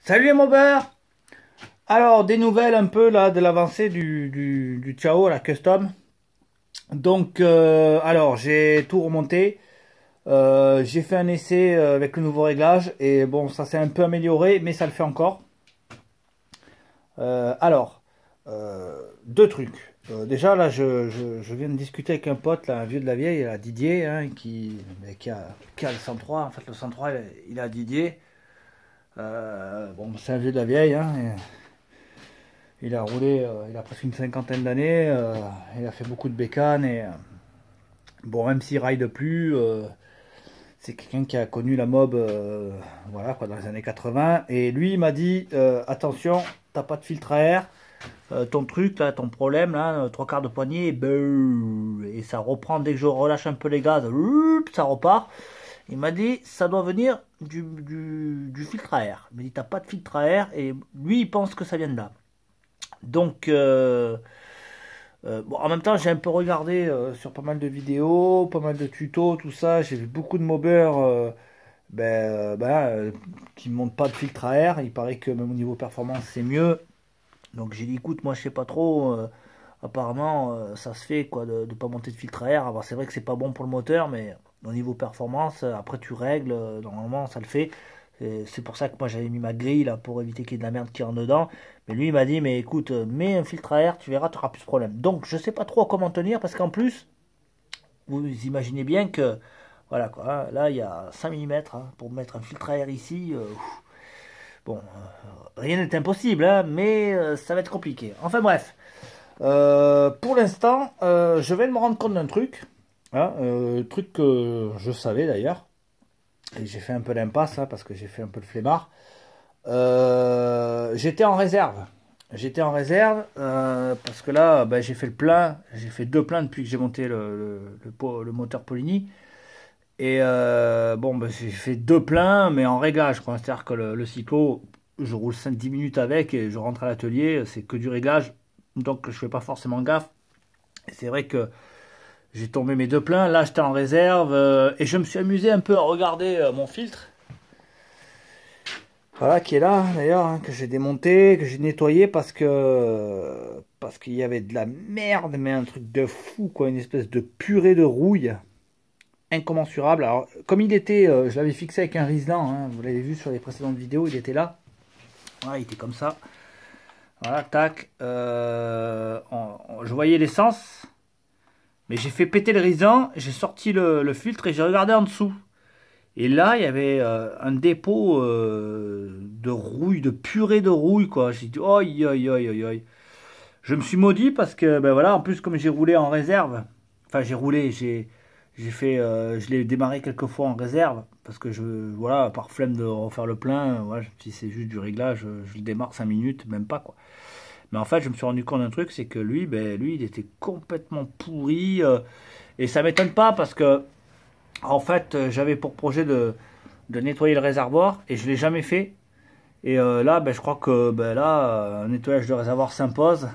Salut les mobers. Alors, des nouvelles un peu là de l'avancée du Chao, la custom. Donc, alors, j'ai tout remonté. J'ai fait un essai avec le nouveau réglage. Et bon, ça s'est un peu amélioré, mais ça le fait encore. Alors, deux trucs. Déjà, là, je viens de discuter avec un pote, là, un vieux de la vieille, là, Didier, hein, qui a le 103. En fait, le 103, il a Didier. Bon, c'est un vieux de la vieille, hein. Il a roulé, il a presque une cinquantaine d'années, il a fait beaucoup de bécanes et bon, même s'il ride plus, c'est quelqu'un qui a connu la mob, voilà quoi, dans les années 80. Et lui, il m'a dit attention, t'as pas de filtre à air, ton truc là, ton problème là, trois quarts de poignée, et ça reprend dès que je relâche un peu les gaz, ça repart. Il m'a dit ça doit venir du filtre à air. Il m'a dit t'as pas de filtre à air et lui, il pense que ça vient de là. Donc, bon, en même temps, j'ai un peu regardé sur pas mal de vidéos, pas mal de tutos, tout ça. J'ai vu beaucoup de mobbers qui ne montent pas de filtre à air. Il paraît que même au niveau performance, c'est mieux. Donc, j'ai dit, écoute, moi, je sais pas trop. Apparemment, ça se fait quoi de ne pas monter de filtre à air. Alors, c'est vrai que c'est pas bon pour le moteur, mais au niveau performance, après, tu règles. Normalement, ça le fait. C'est pour ça que moi j'avais mis ma grille là pour éviter qu'il y ait de la merde qui rentre dedans. Mais lui il m'a dit mais écoute, mets un filtre à air, tu verras, tu auras plus de problème. Donc je sais pas trop comment tenir parce qu'en plus, vous imaginez bien que voilà quoi, hein, là il y a 5 mm pour mettre un filtre à air ici. Bon, rien n'est impossible, hein, mais ça va être compliqué. Enfin bref, pour l'instant, je vais me rendre compte d'un truc, hein, truc que je savais d'ailleurs. Et j'ai fait un peu l'impasse hein, parce que j'ai fait un peu le flemmard. J'étais en réserve. J'étais en réserve parce que là, ben, j'ai fait le plein. J'ai fait deux pleins depuis que j'ai monté le moteur Polini. Et bon, ben, j'ai fait deux pleins, mais en réglage. C'est-à-dire que le cyclo, je roule 5-10 minutes avec et je rentre à l'atelier. C'est que du réglage. Donc je fais pas forcément gaffe. Et c'est vrai que j'ai tombé mes deux pleins. Là, j'étais en réserve et je me suis amusé un peu à regarder mon filtre. Voilà, qui est là d'ailleurs, hein, que j'ai démonté, que j'ai nettoyé parce qu'il y avait de la merde, mais un truc de fou, quoi, une espèce de purée de rouille incommensurable. Alors, comme il était, je l'avais fixé avec un Riesland, hein, vous l'avez vu sur les précédentes vidéos, il était là. Voilà, il était comme ça. Voilà, tac. Je voyais l'essence, mais j'ai fait péter le Riesland, j'ai sorti le filtre et j'ai regardé en dessous. Et là, il y avait un dépôt de rouille, de purée de rouille, quoi. J'ai dit, oi, oi, oi, oi, oi. Je me suis maudit parce que, ben voilà, en plus, comme j'ai roulé en réserve, enfin, j'ai roulé, j'ai fait, je l'ai démarré quelques fois en réserve parce que voilà, par flemme de refaire le plein, voilà, si c'est juste du réglage, je le démarre 5 minutes, même pas, quoi. Mais en fait, je me suis rendu compte d'un truc, c'est que lui, ben, lui, il était complètement pourri et ça m'étonne pas parce que en fait, j'avais pour projet de nettoyer le réservoir et je ne l'ai jamais fait. Et là, ben, je crois que ben, là, un nettoyage de réservoir s'impose.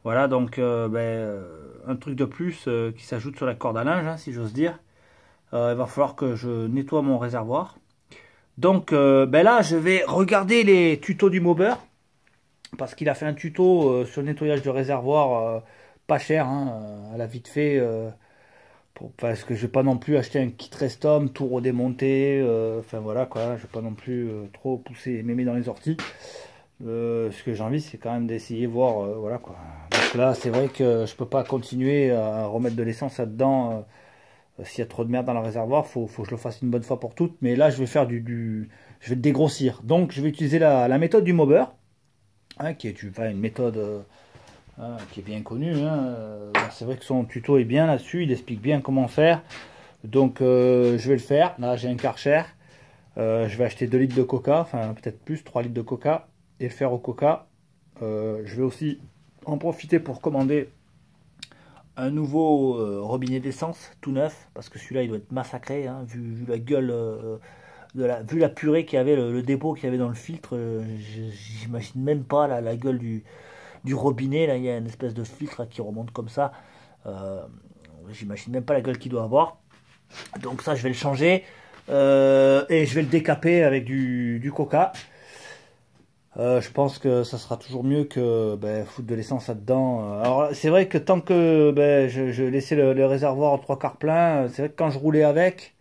Voilà, donc un truc de plus qui s'ajoute sur la corde à linge, hein, si j'ose dire. Il va falloir que je nettoie mon réservoir. Donc ben là, je vais regarder les tutos du Mobber. Parce qu'il a fait un tuto sur le nettoyage de réservoir pas cher, hein, à la vite fait. Parce que je vais pas non plus acheter un kit Restom, tout redémonter, enfin voilà quoi, je vais pas non plus trop pousser mémé dans les orties. Ce que j'ai envie c'est quand même d'essayer voir, voilà quoi. Donc là c'est vrai que je peux pas continuer à remettre de l'essence là-dedans, s'il y a trop de merde dans le réservoir, faut que je le fasse une bonne fois pour toutes. Mais là je vais faire je vais le dégrossir. Donc je vais utiliser la méthode du Mobber, hein, qui est une méthode qui est bien connu. Hein. C'est vrai que son tuto est bien là-dessus, il explique bien comment faire. Donc je vais le faire. Là j'ai un Karcher. Je vais acheter 2 litres de coca, enfin peut-être plus, 3 litres de coca et le faire au coca. Je vais aussi en profiter pour commander un nouveau robinet d'essence tout neuf parce que celui-là il doit être massacré, hein, vu la gueule vu la purée qu'il y avait, le dépôt qu'il y avait dans le filtre. J'imagine même pas la gueule du robinet. Là il y a une espèce de filtre là, qui remonte comme ça. J'imagine même pas la gueule qu'il doit avoir. Donc ça je vais le changer et je vais le décaper avec du coca. Je pense que ça sera toujours mieux que foutre de l'essence là-dedans. Alors c'est vrai que tant que je laissais le réservoir aux trois quarts plein, c'est vrai que quand je roulais avec,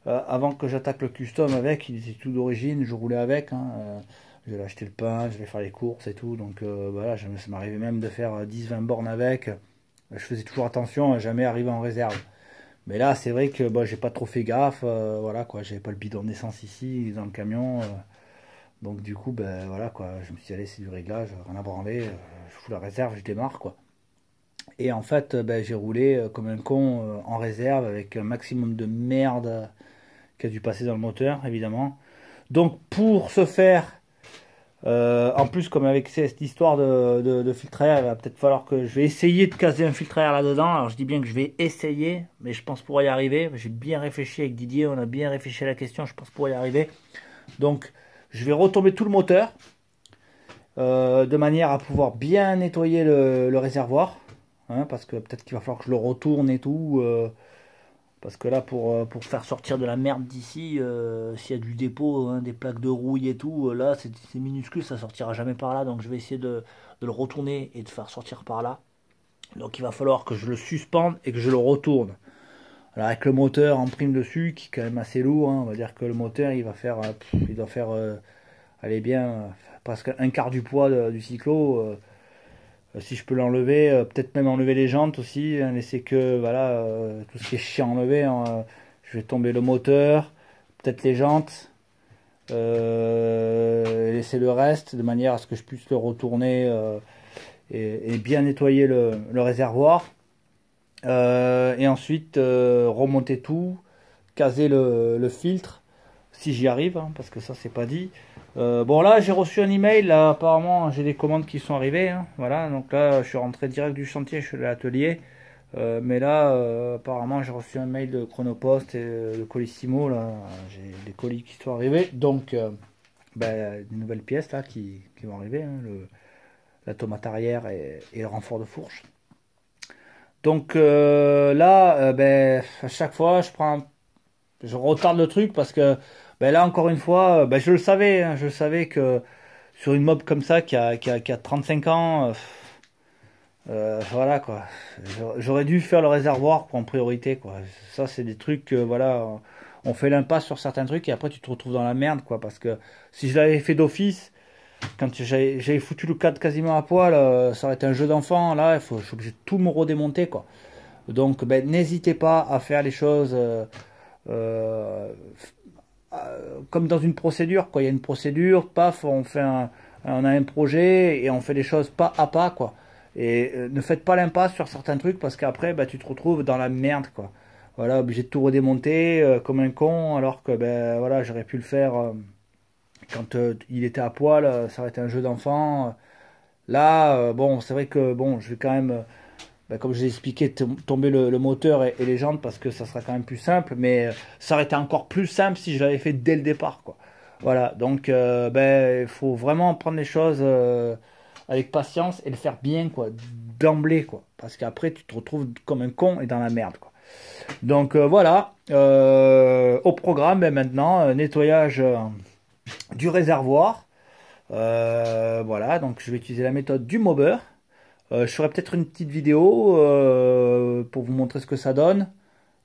avant que j'attaque le custom avec, il était tout d'origine, je roulais avec. Hein, je vais acheter le pain, je vais faire les courses et tout. Donc voilà, ça m'arrivait même de faire 10-20 bornes avec. Je faisais toujours attention à jamais arriver en réserve. Mais là, c'est vrai que j'ai pas trop fait gaffe. Voilà quoi, j'avais pas le bidon d'essence ici dans le camion. Donc du coup, voilà quoi, je me suis dit, allez, c'est du réglage, rien à branler, je fous la réserve, je démarre quoi. Et en fait, j'ai roulé comme un con en réserve avec un maximum de merde qui a dû passer dans le moteur, évidemment. Donc pour ce faire, en plus comme avec cette histoire de filtre à air, il va peut-être falloir que je vais essayer de caser un filtre à air là-dedans. Alors je dis bien que je vais essayer, mais je pense pouvoir y arriver. J'ai bien réfléchi avec Didier, on a bien réfléchi à la question, je pense pouvoir y arriver. Donc je vais retomber tout le moteur de manière à pouvoir bien nettoyer le réservoir. Hein, parce que peut-être qu'il va falloir que je le retourne et tout. Parce que là, pour faire sortir de la merde d'ici, s'il y a du dépôt, hein, des plaques de rouille et tout, là c'est minuscule, ça sortira jamais par là. Donc je vais essayer de le retourner et de faire sortir par là. Donc il va falloir que je le suspende et que je le retourne. Alors avec le moteur en prime dessus, qui est quand même assez lourd, hein, on va dire que le moteur il doit faire allez bien presque un quart du poids du cyclo. Si je peux l'enlever, peut-être même enlever les jantes aussi, hein, laisser que voilà tout ce qui est chiant à enlever. Hein, je vais tomber le moteur, peut-être les jantes, laisser le reste de manière à ce que je puisse le retourner et bien nettoyer le réservoir. Et ensuite remonter tout, caser le filtre si j'y arrive, hein, parce que ça c'est pas dit. Bon là j'ai reçu un email, là apparemment j'ai des commandes qui sont arrivées, hein, voilà, donc là je suis rentré direct du chantier, je suis à l'atelier, mais là apparemment j'ai reçu un mail de Chronopost et de Colissimo, là j'ai des colis qui sont arrivés, donc des nouvelles pièces là qui vont arriver, hein, la tomate arrière et le renfort de fourche. Donc là à chaque fois je retarde le truc parce que là encore une fois, je le savais, hein, je savais que sur une mob comme ça qui a 35 ans, voilà quoi, j'aurais dû faire le réservoir en priorité quoi. Ça c'est des trucs que voilà, on fait l'impasse sur certains trucs et après tu te retrouves dans la merde quoi, parce que si je l'avais fait d'office, quand j'avais foutu le cadre quasiment à poil, ça aurait été un jeu d'enfant. Là, je suis obligé de tout me redémonter quoi. Donc n'hésitez pas à faire les choses euh, comme dans une procédure quoi. Il y a une procédure, paf, on a un projet et on fait les choses pas à pas quoi. Et ne faites pas l'impasse sur certains trucs parce qu'après tu te retrouves dans la merde quoi. Voilà, obligé de tout redémonter comme un con alors que voilà, j'aurais pu le faire quand il était à poil, ça aurait été un jeu d'enfant. Là bon, c'est vrai que bon, je vais quand même comme je l'ai expliqué, tomber le moteur et les jantes parce que ça sera quand même plus simple, mais ça aurait été encore plus simple si je l'avais fait dès le départ quoi. Voilà, donc il faut vraiment prendre les choses avec patience et le faire bien quoi, d'emblée quoi, parce qu'après tu te retrouves comme un con et dans la merde quoi. Donc voilà, au programme maintenant, nettoyage du réservoir. Voilà, donc je vais utiliser la méthode du mobber. Je ferai peut-être une petite vidéo pour vous montrer ce que ça donne.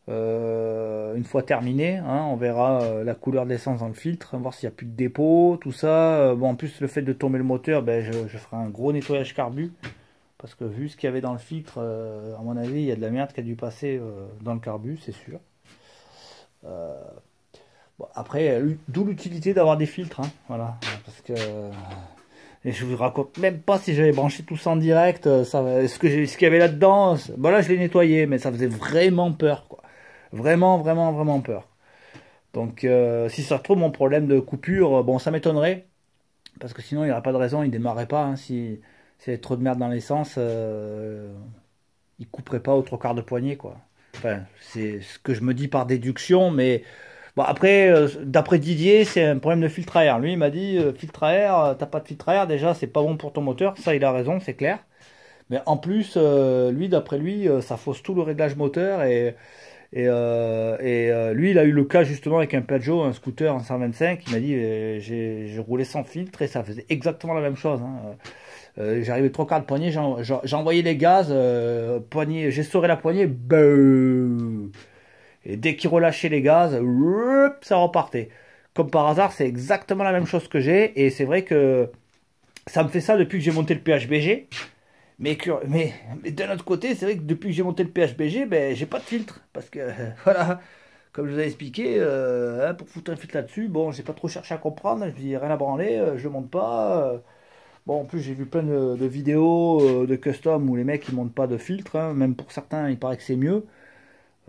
Une fois terminé, hein, on verra la couleur de l'essence dans le filtre, voir s'il n'y a plus de dépôt, tout ça. Bon, en plus, le fait de tomber le moteur, je ferai un gros nettoyage carbu. Parce que vu ce qu'il y avait dans le filtre, à mon avis, il y a de la merde qui a dû passer dans le carbu, c'est sûr. Bon, après, d'où l'utilité d'avoir des filtres, hein, voilà. Parce que... et je vous raconte même pas si j'avais branché tout ça en direct, ce qu'il y avait là-dedans. Bon là je l'ai nettoyé, mais ça faisait vraiment peur, quoi. Vraiment, vraiment, vraiment peur. Donc si ça retrouve mon problème de coupure, bon ça m'étonnerait. Parce que sinon il n'y aurait pas de raison, il démarrait pas. Hein, si y avait trop de merde dans l'essence, il couperait pas au trois quarts de poignée, quoi. Enfin, c'est ce que je me dis par déduction, mais... Bon, après, d'après Didier, c'est un problème de filtre à air. Lui, il m'a dit, filtre à air, t'as pas de filtre à air, déjà, c'est pas bon pour ton moteur. Ça, il a raison, c'est clair. Mais en plus, lui, d'après lui, ça fausse tout le réglage moteur. Et Lui, il a eu le cas justement avec un Peugeot, un scooter en 125. Il m'a dit, j'ai roulé sans filtre et ça faisait exactement la même chose, hein. J'arrivais 3/4 de poignée, j'envoyais les gaz, poignée, j'essorais la poignée, beuh. Et dès qu'il relâchait les gaz, ça repartait. Comme par hasard, c'est exactement la même chose que j'ai. Et c'est vrai que ça me fait ça depuis que j'ai monté le PHBG. Mais d'un autre côté, c'est vrai que depuis que j'ai monté le PHBG, ben, j'ai pas de filtre. Parce que, voilà, comme je vous ai expliqué, hein, pour foutre un filtre là-dessus, bon, j'ai pas trop cherché à comprendre. Je me dis, rien à branler, je le monte pas. Bon, en plus, j'ai vu plein de vidéos de custom où les mecs ils montent pas de filtre, hein. Même pour certains, il paraît que c'est mieux,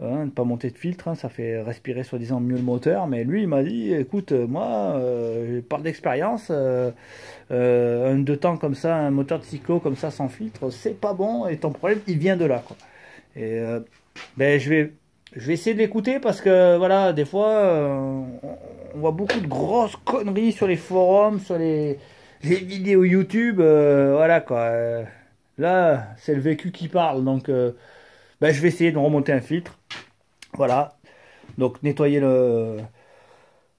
hein, de ne pas monter de filtre, hein. Ça fait respirer soi-disant mieux le moteur. Mais lui, il m'a dit, écoute, moi, je parle d'expérience. Un deux temps comme ça, un moteur de cyclo comme ça sans filtre, c'est pas bon. Et ton problème, il vient de là, quoi. Et ben, je vais essayer de l'écouter parce que voilà, des fois, on voit beaucoup de grosses conneries sur les forums, sur les vidéos YouTube, voilà quoi. Là, c'est le vécu qui parle, donc ben, je vais essayer de remonter un filtre. Voilà, donc nettoyer le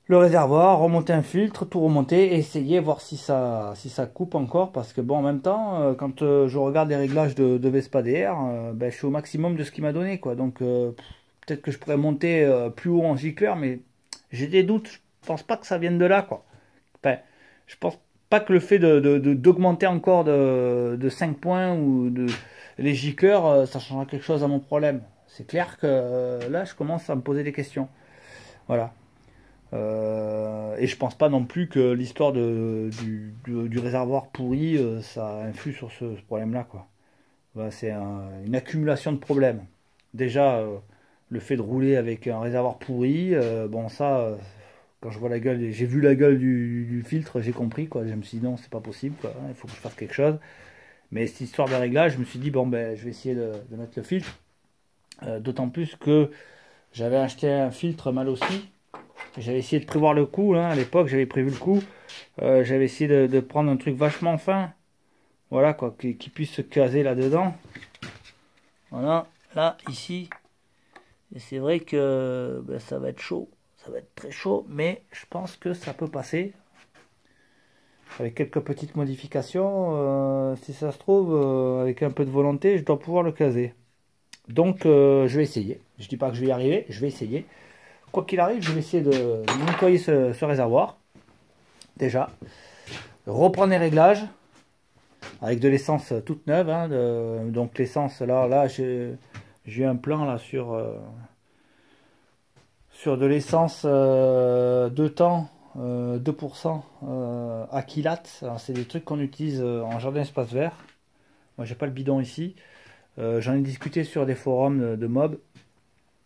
réservoir, remonter un filtre, tout remonter, et essayer, voir si ça coupe encore, parce que bon, en même temps, quand je regarde les réglages de Vespa DR, ben, je suis au maximum de ce qu'il m'a donné, quoi. Donc peut-être que je pourrais monter plus haut en gicleur, mais j'ai des doutes. Je pense pas que ça vienne de là, quoi. Enfin, je pense pas que le fait d'augmenter encore de 5 points ou de les gicleurs, ça changera quelque chose à mon problème. C'est clair que là, je commence à me poser des questions. Voilà. Et je pense pas non plus que l'histoire du réservoir pourri, ça influe sur ce problème-là, quoi. Voilà, c'est une accumulation de problèmes. Déjà, le fait de rouler avec un réservoir pourri, bon ça, quand je vois la gueule, j'ai vu la gueule du filtre, j'ai compris, quoi. Je me suis dit non, c'est pas possible, quoi. Il faut que je fasse quelque chose. Mais cette histoire de réglage, je me suis dit bon ben, je vais essayer de mettre le filtre. D'autant plus que j'avais acheté un filtre mal aussi. J'avais essayé de prévoir le coup, hein. À l'époque, j'avais prévu le coup. J'avais essayé de prendre un truc vachement fin. Voilà, quoi, qui puisse se caser là-dedans. Voilà, là, ici. Et c'est vrai que ben, ça va être chaud. Ça va être très chaud, mais je pense que ça peut passer. Avec quelques petites modifications, si ça se trouve, avec un peu de volonté, je dois pouvoir le caser. Donc, je vais essayer. Je dis pas que je vais y arriver, je vais essayer. Quoi qu'il arrive, je vais essayer de nettoyer ce réservoir. Déjà. Reprendre les réglages. Avec de l'essence toute neuve. Hein, donc l'essence, là j'ai eu un plan là sur de l'essence 2 temps, 2% Aquilat. C'est des trucs qu'on utilise en jardin espace vert. Moi, j'ai pas le bidon ici. J'en ai discuté sur des forums de mob.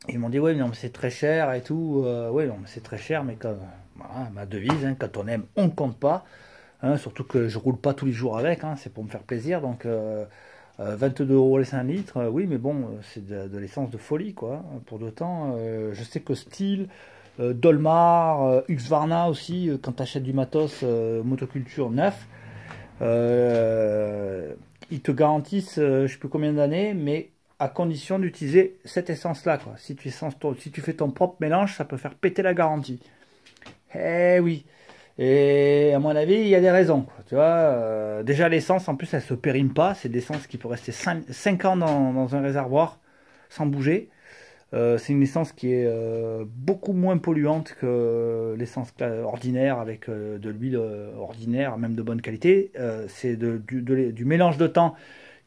Ils m'ont dit ouais non mais c'est très cher et tout. Ouais non mais c'est très cher, mais comme voilà, ma devise, hein, quand on aime on ne compte pas, hein, surtout que je roule pas tous les jours avec, hein, c'est pour me faire plaisir. Donc 22 € les 5 litres, oui mais bon c'est de l'essence de folie, quoi, hein, pour d'autant. Je sais que Steel, Dolmar, Husqvarna aussi, quand tu achètes du matos motoculture neuf, ils te garantissent je sais plus combien d'années, mais à condition d'utiliser cette essence-là, quoi. Si tu fais ton propre mélange, ça peut faire péter la garantie. Eh oui. Et à mon avis, il y a des raisons, quoi. Tu vois, déjà l'essence, en plus, elle se périme pas. C'est de l'essence qui peut rester 5 ans dans un réservoir sans bouger. C'est une essence qui est beaucoup moins polluante que l'essence ordinaire avec de l'huile ordinaire, même de bonne qualité. C'est du mélange de temps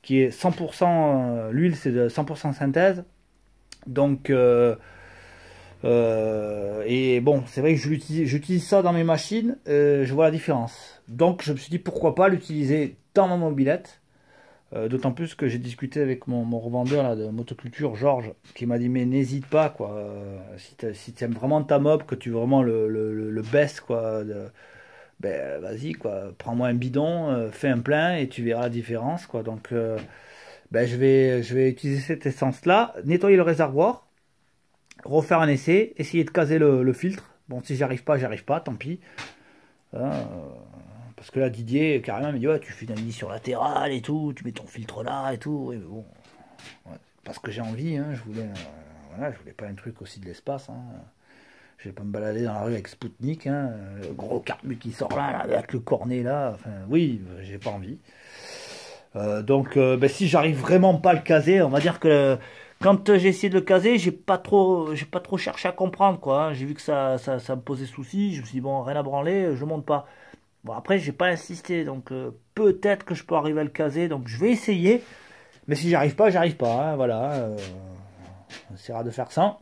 qui est 100%, l'huile c'est de 100% synthèse. Donc, et bon, c'est vrai que j'utilise ça dans mes machines, je vois la différence. Donc je me suis dit pourquoi pas l'utiliser dans ma mobilette. D'autant plus que j'ai discuté avec mon revendeur là, de motoculture, Georges, qui m'a dit mais n'hésite pas, quoi. Si tu aimes vraiment ta mob, que tu veux vraiment le best, quoi, ben vas-y, quoi, prends-moi un bidon, fais un plein et tu verras la différence, quoi. Donc ben, je vais utiliser cette essence là, nettoyer le réservoir, refaire un essai, essayer de caser le filtre. Bon, si j'arrive pas, tant pis, hein, parce que là Didier carrément me dit ouais, tu fais une admission latérale et tout, tu mets ton filtre là et tout. Oui mais bon, ouais, parce que j'ai envie, hein, je voulais voilà, je voulais pas un truc aussi de l'espace. Hein. Je vais pas me balader dans la rue avec Spoutnik, hein, le gros carbu qui sort là, avec le cornet là. Enfin, oui, j'ai pas envie. Donc, ben, si j'arrive vraiment pas à le caser, on va dire que quand j'ai essayé de le caser, j'ai pas trop cherché à comprendre quoi. Hein. J'ai vu que ça me posait souci. Je me suis dit bon, rien à branler, je monte pas. Bon après, j'ai pas insisté, donc peut-être que je peux arriver à le caser. Donc je vais essayer. Mais si j'arrive pas, j'arrive pas. Hein, voilà, on essaiera de faire ça.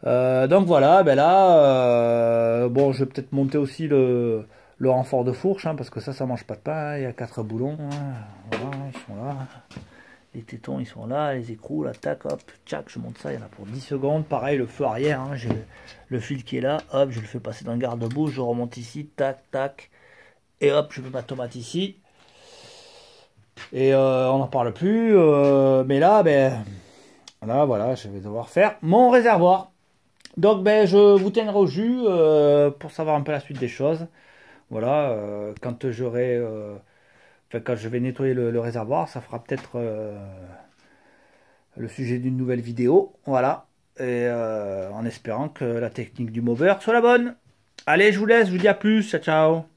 Donc voilà, ben là, bon, je vais peut-être monter aussi le renfort de fourche, hein, parce que ça mange pas de pain. Hein, il y a 4 boulons, hein, voilà, ils sont là. Les tétons, ils sont là, les écrous, là, tac, hop, tchac, je monte ça, il y en a pour 10 secondes. Pareil, le feu arrière, hein, j'ai le fil qui est là, hop, je le fais passer dans le garde-boue, je remonte ici, tac, tac, et hop, je mets ma tomate ici. Et on n'en parle plus, mais là, ben, là, voilà, je vais devoir faire mon réservoir. Donc ben je vous tiendrai au jus pour savoir un peu la suite des choses. Voilà, quand j'aurai, enfin, quand je vais nettoyer le réservoir, ça fera peut-être le sujet d'une nouvelle vidéo. Voilà, et en espérant que la technique du mover soit la bonne. Allez, je vous laisse, je vous dis à plus, ciao ciao.